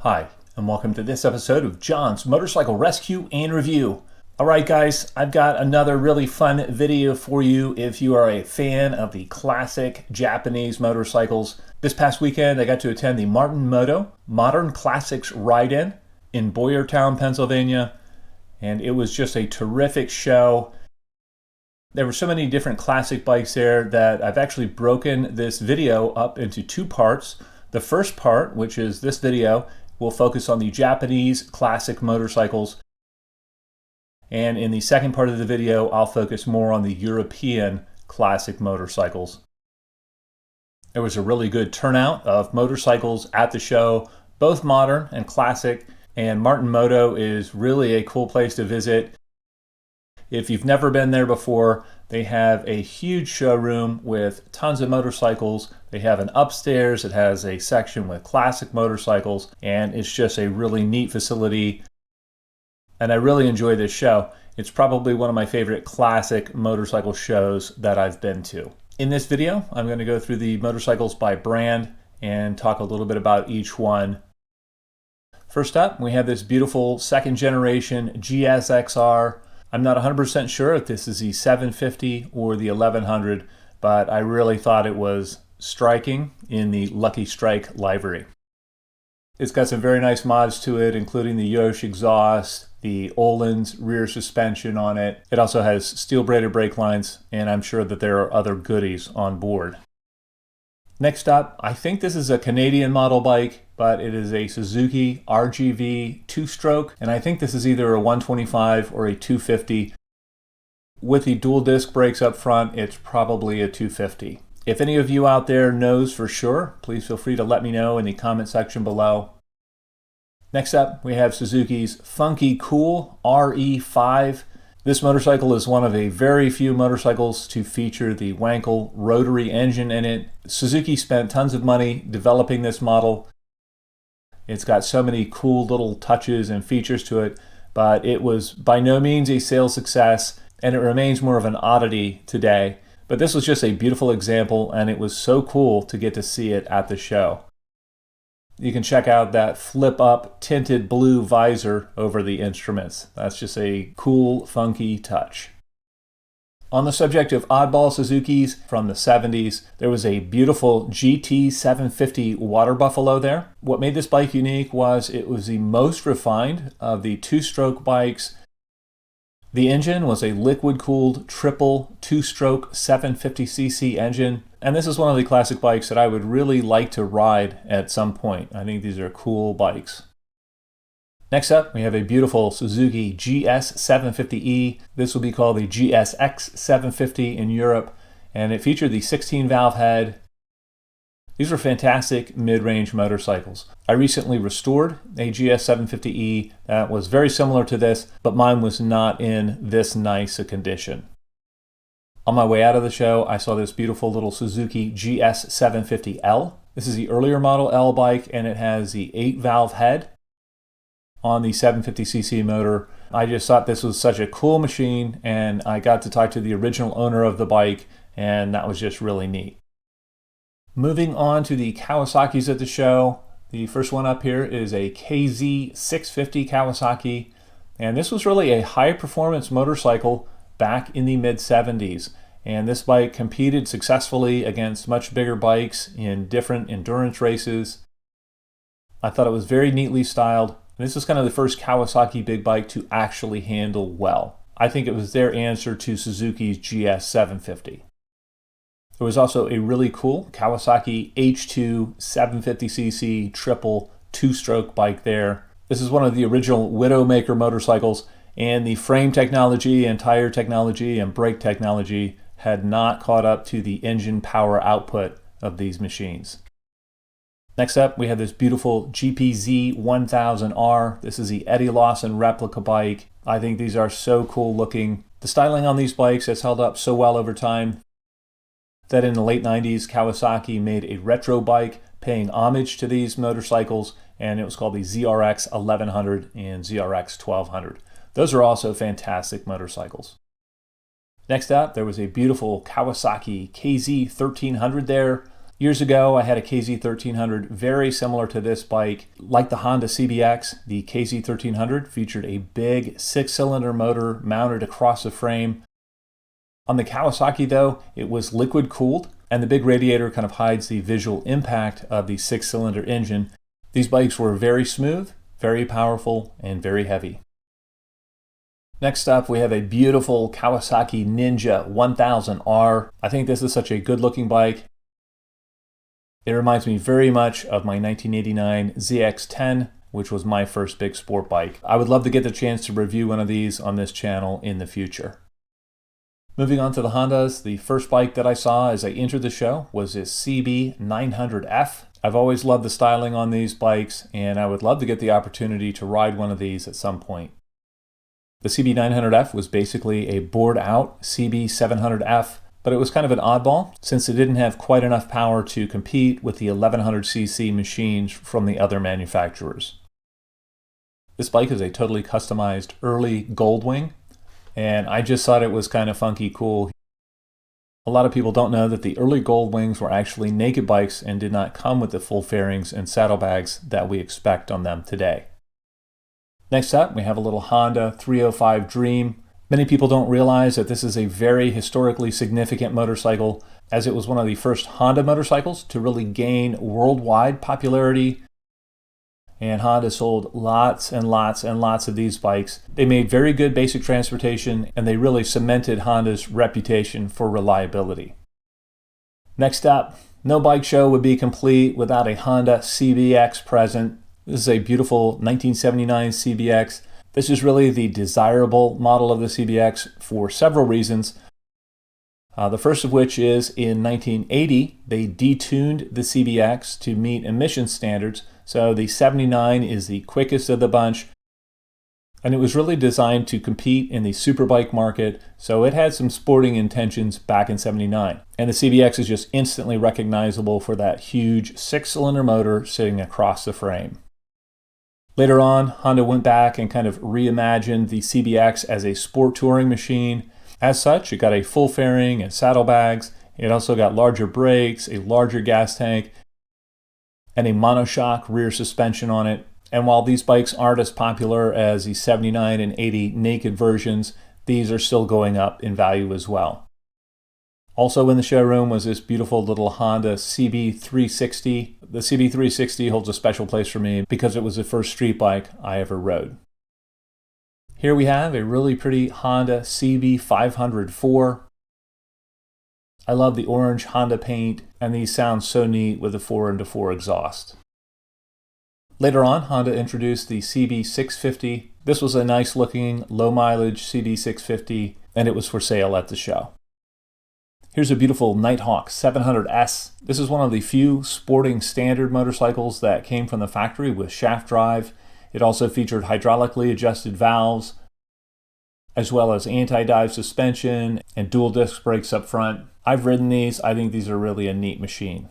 Hi, and welcome to this episode of John's Motorcycle Rescue and Review. Alright guys, I've got another really fun video for you if you are a fan of the classic Japanese motorcycles. This past weekend I got to attend the Moto Modern Classics Ride-In in Boyertown, Pennsylvania, and it was just a terrific show. There were so many different classic bikes there that I've actually broken this video up into two parts. The first part, which is this video, will focus on the Japanese classic motorcycles. And in the second part of the video, I'll focus more on the European classic motorcycles. There was a really good turnout of motorcycles at the show, both modern and classic, and Martin Moto is really a cool place to visit. If you've never been there before, they have a huge showroom with tons of motorcycles. They have an upstairs that has a section with classic motorcycles, and it's just a really neat facility. And I really enjoy this show. It's probably one of my favorite classic motorcycle shows that I've been to. In this video, I'm going to go through the motorcycles by brand and talk a little bit about each one. First up, we have this beautiful second generation GSX-R. I'm not 100% sure if this is the 750 or the 1100, but I really thought it was striking in the Lucky Strike livery. It's got some very nice mods to it, including the Yosh exhaust, the Öhlins rear suspension on it. It also has steel braided brake lines, and I'm sure that there are other goodies on board. Next up, I think this is a Canadian model bike, but it is a Suzuki RGV two-stroke, and I think this is either a 125 or a 250. With the dual disc brakes up front, it's probably a 250. If any of you out there knows for sure, please feel free to let me know in the comment section below. Next up, we have Suzuki's Funky Cool RE5. This motorcycle is one of a very few motorcycles to feature the Wankel rotary engine in it. Suzuki spent tons of money developing this model. It's got so many cool little touches and features to it, but it was by no means a sales success, and it remains more of an oddity today. But this was just a beautiful example, and it was so cool to get to see it at the show. You can check out that flip-up tinted blue visor over the instruments. That's just a cool, funky touch. On the subject of oddball Suzukis from the 70s, there was a beautiful GT750 Water Buffalo there. What made this bike unique was it was the most refined of the two-stroke bikes. The engine was a liquid-cooled triple two-stroke 750cc engine, and this is one of the classic bikes that I would really like to ride at some point. I think these are cool bikes. Next up, we have a beautiful Suzuki GS750E. This will be called the GSX-750 in Europe, and it featured the 16-valve head. These were fantastic mid-range motorcycles. I recently restored a GS750E that was very similar to this, but mine was not in this nice a condition. On my way out of the show, I saw this beautiful little Suzuki GS750L. This is the earlier model L bike, and it has the 8-valve head on the 750cc motor. I just thought this was such a cool machine, and I got to talk to the original owner of the bike, and that was just really neat. Moving on to the Kawasaki's at the show. The first one up here is a KZ650 Kawasaki, and this was really a high-performance motorcycle back in the mid-70s. And this bike competed successfully against much bigger bikes in different endurance races. I thought it was very neatly styled. This was kind of the first Kawasaki big bike to actually handle well. I think it was their answer to Suzuki's GS750. There was also a really cool Kawasaki H2 750cc triple two-stroke bike there. This is one of the original Widowmaker motorcycles, and the frame technology and tire technology and brake technology had not caught up to the engine power output of these machines. Next up, we have this beautiful GPZ1000R. This is the Eddie Lawson replica bike. I think these are so cool looking. The styling on these bikes has held up so well over time that in the late 90s, Kawasaki made a retro bike paying homage to these motorcycles, and it was called the ZRX 1100 and ZRX 1200. Those are also fantastic motorcycles. Next up, there was a beautiful Kawasaki KZ1300 there. Years ago, I had a KZ1300 very similar to this bike. Like the Honda CBX, the KZ1300 featured a big 6-cylinder motor mounted across the frame. On the Kawasaki though, it was liquid cooled, and the big radiator kind of hides the visual impact of the 6-cylinder engine. These bikes were very smooth, very powerful, and very heavy. Next up, we have a beautiful Kawasaki Ninja 1000R. I think this is such a good looking bike. It reminds me very much of my 1989 ZX-10, which was my first big sport bike. I would love to get the chance to review one of these on this channel in the future. Moving on to the Hondas, the first bike that I saw as I entered the show was this CB900F. I've always loved the styling on these bikes, and I would love to get the opportunity to ride one of these at some point. The CB900F was basically a bored-out CB700F, but it was kind of an oddball since it didn't have quite enough power to compete with the 1100cc machines from the other manufacturers. This bike is a totally customized early Goldwing, and I just thought it was kind of funky cool. A lot of people don't know that the early Goldwings were actually naked bikes and did not come with the full fairings and saddlebags that we expect on them today. Next up, we have a little Honda 305 Dream. Many people don't realize that this is a very historically significant motorcycle, as it was one of the first Honda motorcycles to really gain worldwide popularity. And Honda sold lots and lots and lots of these bikes. They made very good basic transportation, and they really cemented Honda's reputation for reliability. Next up, no bike show would be complete without a Honda CBX present. This is a beautiful 1979 CBX. This is really the desirable model of the CBX for several reasons. The first of which is in 1980, they detuned the CBX to meet emission standards. So the 79 is the quickest of the bunch. And it was really designed to compete in the superbike market. So it had some sporting intentions back in 79. And the CBX is just instantly recognizable for that huge 6-cylinder motor sitting across the frame. Later on, Honda went back and kind of reimagined the CBX as a sport touring machine. As such, it got a full fairing and saddlebags. It also got larger brakes, a larger gas tank, and a monoshock rear suspension on it. And while these bikes aren't as popular as the 79 and 80 naked versions, these are still going up in value as well. Also in the showroom was this beautiful little Honda CB360. The CB360 holds a special place for me because it was the first street bike I ever rode. Here we have a really pretty Honda CB500-4. I love the orange Honda paint, and these sound so neat with the 4x4 exhaust. Later on, Honda introduced the CB650. This was a nice looking, low mileage CB650, and it was for sale at the show. Here's a beautiful Nighthawk 700S. This is one of the few sporting standard motorcycles that came from the factory with shaft drive. It also featured hydraulically adjusted valves, as well as anti-dive suspension and dual disc brakes up front. I've ridden these. I think these are really a neat machine.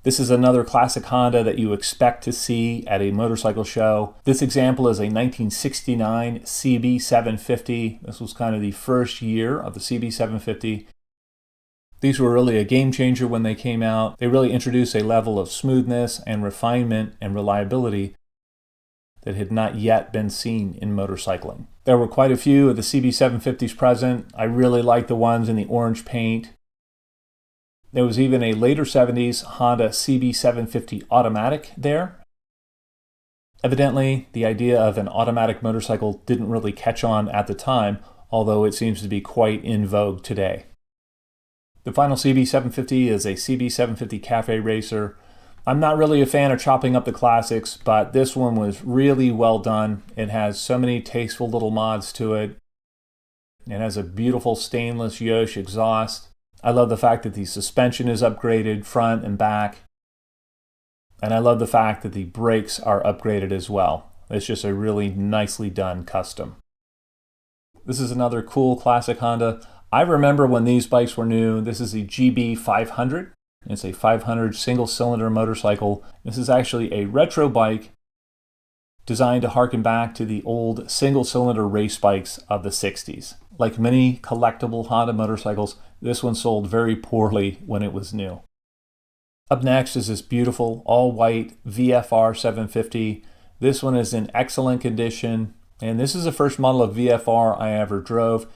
This is another classic Honda that you expect to see at a motorcycle show. This example is a 1969 CB750. This was kind of the first year of the CB750. These were really a game changer when they came out. They really introduced a level of smoothness and refinement and reliability that had not yet been seen in motorcycling. There were quite a few of the CB750s present. I really liked the ones in the orange paint. There was even a later 70s Honda CB750 automatic there. Evidently, the idea of an automatic motorcycle didn't really catch on at the time, although it seems to be quite in vogue today. The final CB750 is a CB750 Cafe Racer. I'm not really a fan of chopping up the classics, but this one was really well done. It has so many tasteful little mods to it. It has a beautiful stainless Yosh exhaust. I love the fact that the suspension is upgraded front and back. And I love the fact that the brakes are upgraded as well. It's just a really nicely done custom. This is another cool classic Honda. I remember when these bikes were new. This is the GB500. It's a 500 single-cylinder motorcycle. This is actually a retro bike designed to harken back to the old single-cylinder race bikes of the 60s. Like many collectible Honda motorcycles, this one sold very poorly when it was new. Up next is this beautiful all-white VFR 750. This one is in excellent condition, and this is the first model of VFR I ever drove,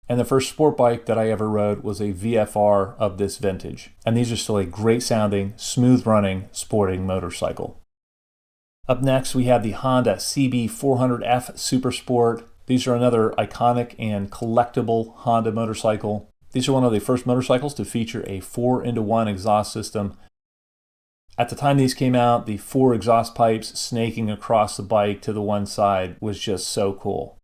and the first sport bike that I ever rode was a VFR of this vintage. And these are still a great sounding, smooth running, sporting motorcycle. Up next we have the Honda CB400F Super Sport. These are another iconic and collectible Honda motorcycle. These are one of the first motorcycles to feature a 4-into-1 exhaust system. At the time these came out, the 4 exhaust pipes snaking across the bike to the one side was just so cool.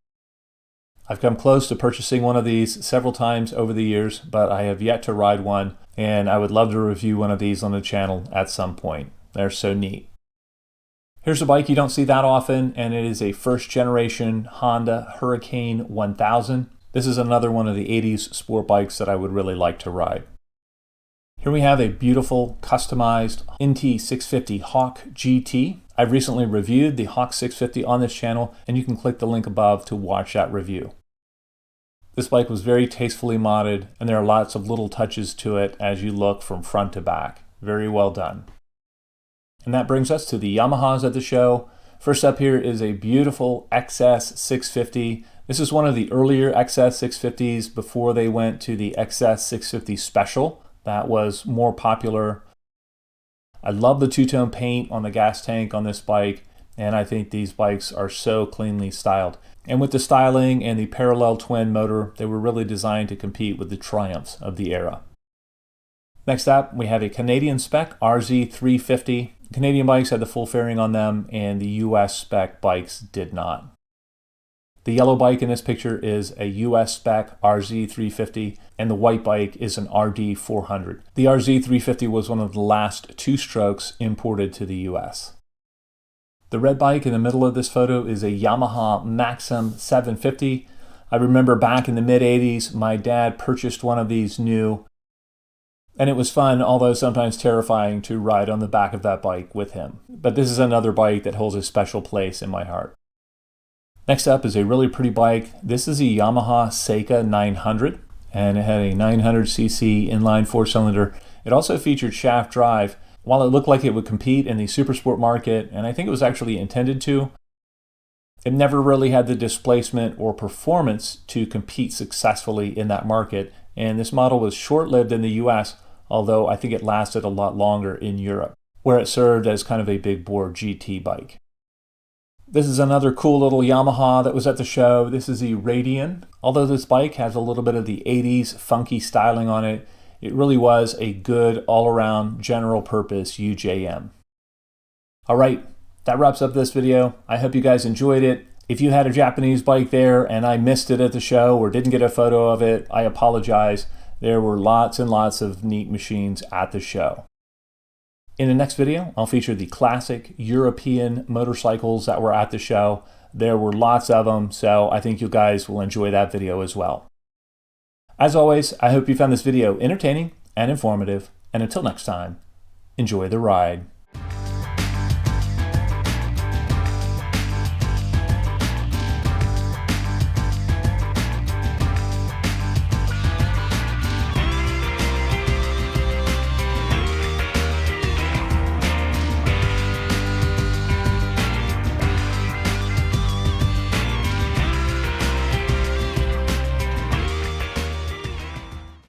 I've come close to purchasing one of these several times over the years, but I have yet to ride one, and I would love to review one of these on the channel at some point. They're so neat. Here's a bike you don't see that often, and it is a first generation Honda Hurricane 1000. This is another one of the 80s sport bikes that I would really like to ride. Here we have a beautiful customized NT650 Hawk GT. I've recently reviewed the Hawk 650 on this channel, and you can click the link above to watch that review. This bike was very tastefully modded, and there are lots of little touches to it as you look from front to back. Very well done. And that brings us to the Yamahas at the show. First up here is a beautiful XS650. This is one of the earlier XS650s before they went to the XS650 Special. That was more popular. I love the two-tone paint on the gas tank on this bike, and I think these bikes are so cleanly styled. And with the styling and the parallel twin motor, they were really designed to compete with the Triumphs of the era. Next up, we have a Canadian spec RZ350. Canadian bikes had the full fairing on them, and the US spec bikes did not. The yellow bike in this picture is a US spec RZ350, and the white bike is an RD400. The RZ350 was one of the last 2 strokes imported to the US. The red bike in the middle of this photo is a Yamaha Maxim 750. I remember back in the mid-80s, my dad purchased one of these new, and it was fun, although sometimes terrifying, to ride on the back of that bike with him. But this is another bike that holds a special place in my heart. Next up is a really pretty bike. This is a Yamaha Seca 900, and it had a 900cc inline 4-cylinder. It also featured shaft drive. While it looked like it would compete in the supersport market, and I think it was actually intended to, it never really had the displacement or performance to compete successfully in that market. And this model was short-lived in the US, although I think it lasted a lot longer in Europe, where it served as kind of a big bore GT bike. This is another cool little Yamaha that was at the show. This is the Radian. Although this bike has a little bit of the 80s funky styling on it, it really was a good all-around general purpose UJM. All right, that wraps up this video. I hope you guys enjoyed it. If you had a Japanese bike there and I missed it at the show or didn't get a photo of it, I apologize. There were lots and lots of neat machines at the show. In the next video, I'll feature the classic European motorcycles that were at the show. There were lots of them, so I think you guys will enjoy that video as well. As always, I hope you found this video entertaining and informative, and until next time, enjoy the ride.